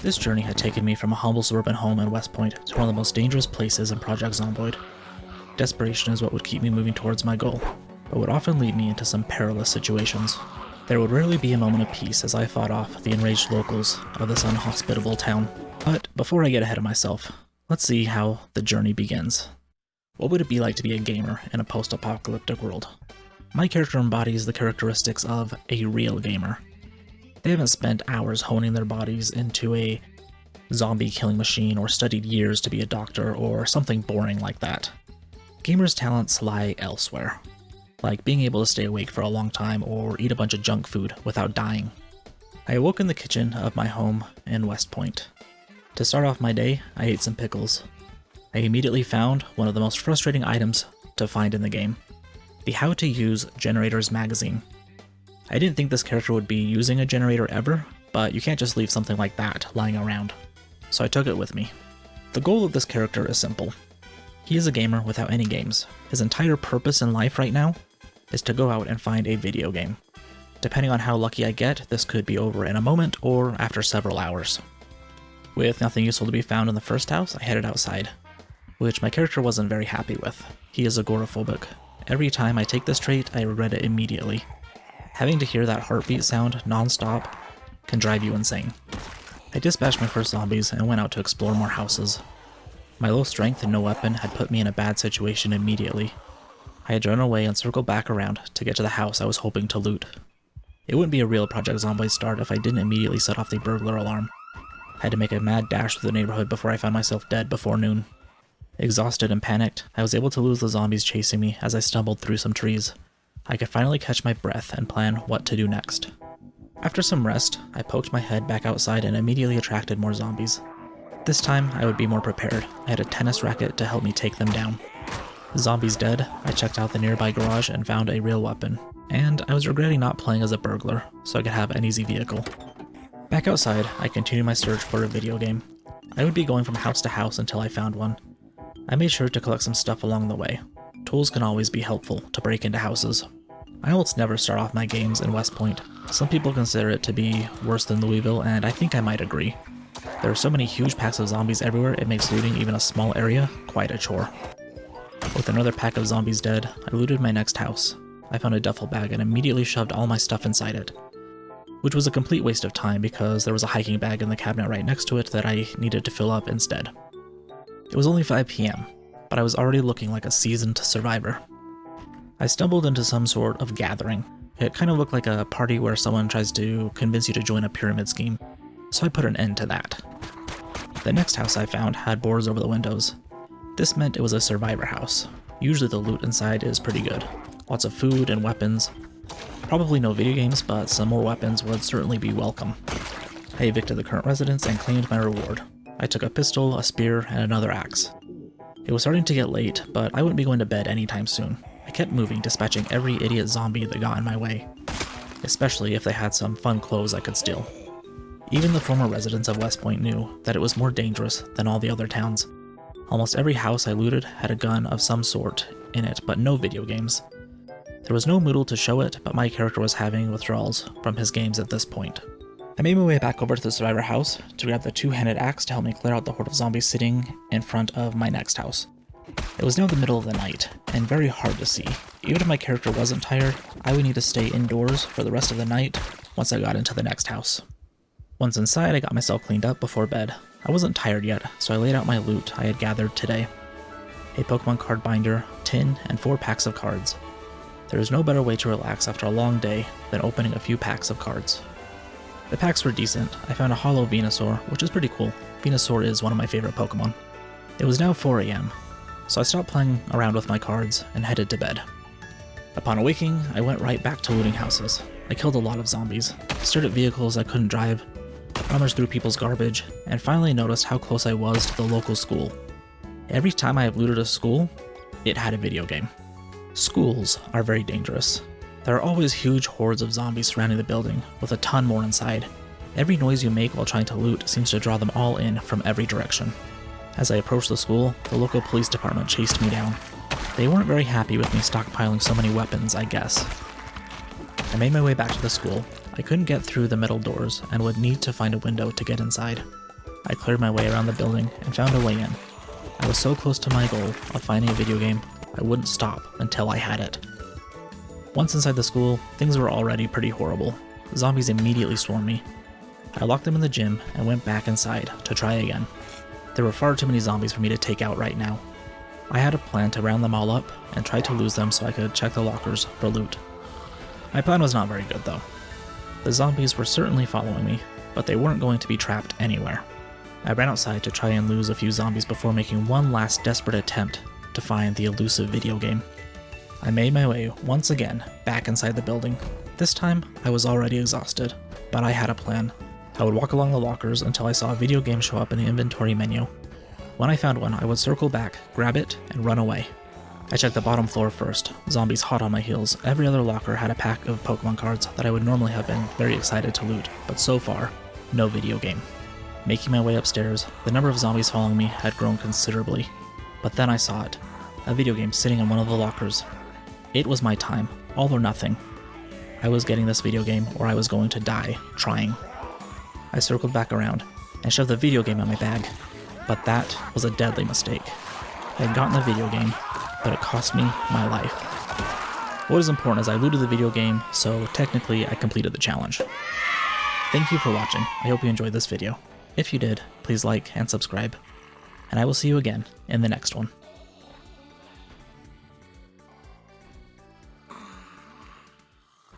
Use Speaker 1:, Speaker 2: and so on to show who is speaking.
Speaker 1: This journey had taken me from a humble suburban home in West Point to one of the most dangerous places in Project Zomboid. Desperation is what would keep me moving towards my goal, but would often lead me into some perilous situations. There would rarely be a moment of peace as I fought off the enraged locals of this unhospitable town. But before I get ahead of myself, let's see how the journey begins. What would it be like to be a gamer in a post-apocalyptic world? My character embodies the characteristics of a real gamer. They haven't spent hours honing their bodies into a zombie killing machine or studied years to be a doctor or something boring like that. Gamers' talents lie elsewhere, like being able to stay awake for a long time or eat a bunch of junk food without dying. I awoke in the kitchen of my home in West Point. To start off my day, I ate some pickles. I immediately found one of the most frustrating items to find in the game, the How to Use Generators magazine. I didn't think this character would be using a generator ever, but you can't just leave something like that lying around. So I took it with me. The goal of this character is simple. He is a gamer without any games. His entire purpose in life right now is to go out and find a video game. Depending on how lucky I get, this could be over in a moment or after several hours. With nothing useful to be found in the first house, I headed outside, which my character wasn't very happy with. He is agoraphobic. Every time I take this trait, I regret it immediately. Having to hear that heartbeat sound non-stop can drive you insane. I dispatched my first zombies and went out to explore more houses. My low strength and no weapon had put me in a bad situation immediately. I had run away and circled back around to get to the house I was hoping to loot. It wouldn't be a real Project Zomboid start if I didn't immediately set off the burglar alarm. I had to make a mad dash through the neighborhood before I found myself dead before noon. Exhausted and panicked, I was able to lose the zombies chasing me as I stumbled through some trees. I could finally catch my breath and plan what to do next. After some rest, I poked my head back outside and immediately attracted more zombies. This time, I would be more prepared. I had a tennis racket to help me take them down. Zombies dead, I checked out the nearby garage and found a real weapon. And I was regretting not playing as a burglar, so I could have an easy vehicle. Back outside, I continued my search for a video game. I would be going from house to house until I found one. I made sure to collect some stuff along the way. Tools can always be helpful to break into houses. I almost never start off my games in West Point. Some people consider it to be worse than Louisville, and I think I might agree. There are so many huge packs of zombies everywhere, it makes looting even a small area quite a chore. With another pack of zombies dead, I looted my next house. I found a duffel bag and immediately shoved all my stuff inside it, which was a complete waste of time because there was a hiking bag in the cabinet right next to it that I needed to fill up instead. It was only 5 p.m., but I was already looking like a seasoned survivor. I stumbled into some sort of gathering. It kind of looked like a party where someone tries to convince you to join a pyramid scheme, so I put an end to that. The next house I found had boards over the windows. This meant it was a survivor house. Usually the loot inside is pretty good. Lots of food and weapons. Probably no video games, but some more weapons would certainly be welcome. I evicted the current residents and claimed my reward. I took a pistol, a spear, and another axe. It was starting to get late, but I wouldn't be going to bed anytime soon. I kept moving, dispatching every idiot zombie that got in my way, especially if they had some fun clothes I could steal. Even the former residents of West Point knew that it was more dangerous than all the other towns. Almost every house I looted had a gun of some sort in it, but no video games. There was no Moodle to show it, but my character was having withdrawals from his games at this point. I made my way back over to the survivor house to grab the two-handed axe to help me clear out the horde of zombies sitting in front of my next house. It was now the middle of the night, and very hard to see. Even if my character wasn't tired, I would need to stay indoors for the rest of the night once I got into the next house. Once inside, I got myself cleaned up before bed. I wasn't tired yet, so I laid out my loot I had gathered today. A Pokemon card binder, tin, and 4 packs of cards. There is no better way to relax after a long day than opening a few packs of cards. The packs were decent. I found a hollow Venusaur, which is pretty cool. Venusaur is one of my favorite Pokemon. It was now 4 a.m., so I stopped playing around with my cards and headed to bed. Upon awaking, I went right back to looting houses. I killed a lot of zombies, stared at vehicles I couldn't drive, rummaged through people's garbage, and finally noticed how close I was to the local school. Every time I have looted a school, it had a video game. Schools are very dangerous. There are always huge hordes of zombies surrounding the building, with a ton more inside. Every noise you make while trying to loot seems to draw them all in from every direction. As I approached the school, the local police department chased me down. They weren't very happy with me stockpiling so many weapons, I guess. I made my way back to the school. I couldn't get through the metal doors and would need to find a window to get inside. I cleared my way around the building and found a way in. I was so close to my goal of finding a video game, I wouldn't stop until I had it. Once inside the school, things were already pretty horrible. Zombies immediately swarmed me. I locked them in the gym and went back inside to try again. There were far too many zombies for me to take out right now. I had a plan to round them all up and try to lose them so I could check the lockers for loot. My plan was not very good though. The zombies were certainly following me, but they weren't going to be trapped anywhere. I ran outside to try and lose a few zombies before making one last desperate attempt to find the elusive video game. I made my way once again back inside the building. This time, I was already exhausted, but I had a plan. I would walk along the lockers until I saw a video game show up in the inventory menu. When I found one, I would circle back, grab it, and run away. I checked the bottom floor first, zombies hot on my heels. Every other locker had a pack of Pokemon cards that I would normally have been very excited to loot, but so far, no video game. Making my way upstairs, the number of zombies following me had grown considerably. But then I saw it, a video game sitting in one of the lockers. It was my time, all or nothing. I was getting this video game or I was going to die trying. I circled back around and shoved the video game in my bag, but that was a deadly mistake. I had gotten the video game, but it cost me my life. What is important is I looted the video game, so technically I completed the challenge. Thank you for watching. I hope you enjoyed this video. If you did, please like and subscribe, and I will see you again in the next one.